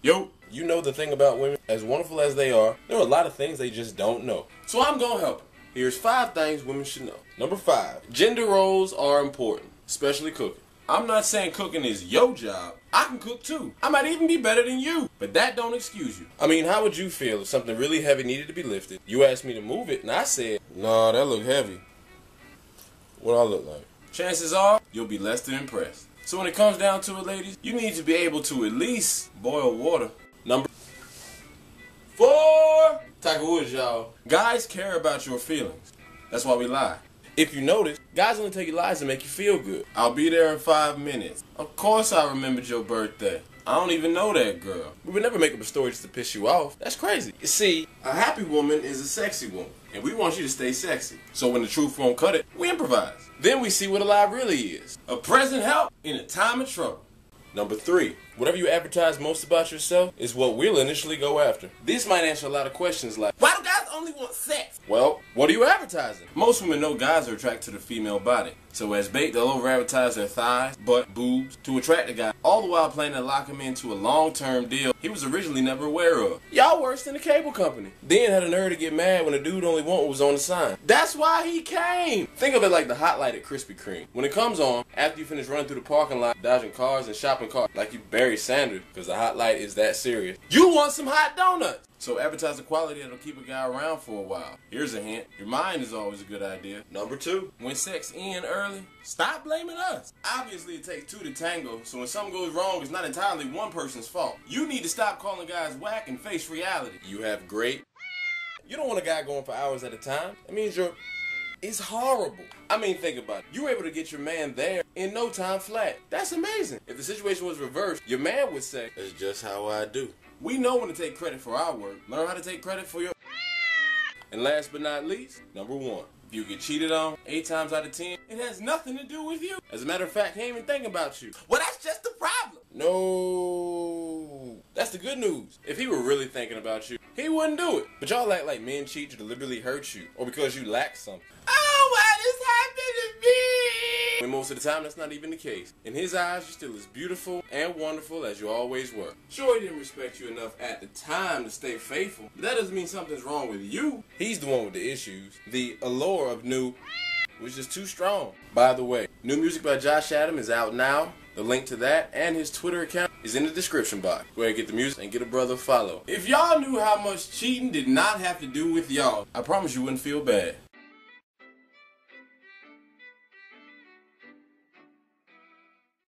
Yo, you know the thing about women, as wonderful as they are, there are a lot of things they just don't know. So I'm gonna help them. Here's 5 things women should know. Number 5, gender roles are important, especially cooking. I'm not saying cooking is your job. I can cook too. I might even be better than you, but that don't excuse you. I mean, how would you feel if something really heavy needed to be lifted? You asked me to move it, and I said, nah, that look heavy. What do I look like? Chances are, you'll be less than impressed. So when it comes down to it, ladies, you need to be able to at least boil water. Number 4, Tiger Woods, y'all. Guys care about your feelings. That's why we lie. If you notice, guys only tell you lies to make you feel good. I'll be there in 5 minutes. Of course I remembered your birthday. I don't even know that girl. We would never make up a story just to piss you off. That's crazy. You see, a happy woman is a sexy woman, and we want you to stay sexy. So when the truth won't cut it, we improvise. Then we see what a lie really is. A present help in a time of trouble. Number 3, whatever you advertise most about yourself is what we'll initially go after. This might answer a lot of questions like, why do guys only want sex? Well, what are you advertising? Most women know guys are attracted to the female body. So as bait, they'll over-advertise their thighs, butt, boobs to attract the guy, all the while planning to lock him into a long-term deal he was originally never aware of. Y'all worse than the cable company. Then had a nerve to get mad when the dude only want what was on the sign. That's why he came. Think of it like the hot light at Krispy Kreme. When it comes on, after you finish running through the parking lot, dodging cars and shopping carts like you Barry Sanders, because the hot light is that serious, you want some hot donuts. So advertise the quality that'll keep a guy around for a while. Here's a hint. Your mind is always a good idea. Number 2, when sex ends early, stop blaming us. Obviously it takes 2 to tango, so when something goes wrong, it's not entirely one person's fault. You need to stop calling guys whack and face reality. You have great. You don't want a guy going for hours at a time. That means it's horrible. I mean, think about it. You were able to get your man there in no time flat. That's amazing. If the situation was reversed, your man would say, that's just how I do. We know when to take credit for our work. Learn how to take credit for your. And last but not least, number 1. If you get cheated on 8 times out of 10, it has nothing to do with you. As a matter of fact, he ain't even thinking about you. Well, that's just the problem. No. That's the good news. If he were really thinking about you, he wouldn't do it. But y'all act like men cheat to deliberately hurt you or because you lack something. Oh, why this happened to me? When most of the time, that's not even the case. In his eyes, you're still as beautiful and wonderful as you always were. Sure, he didn't respect you enough at the time to stay faithful, but that doesn't mean something's wrong with you. He's the one with the issues. The allure of new was just too strong. By the way, new music by Josh Adam is out now. The link to that and his Twitter account is in the description box. Go ahead and get the music and get a brother a follow. If y'all knew how much cheating did not have to do with y'all, I promise you wouldn't feel bad.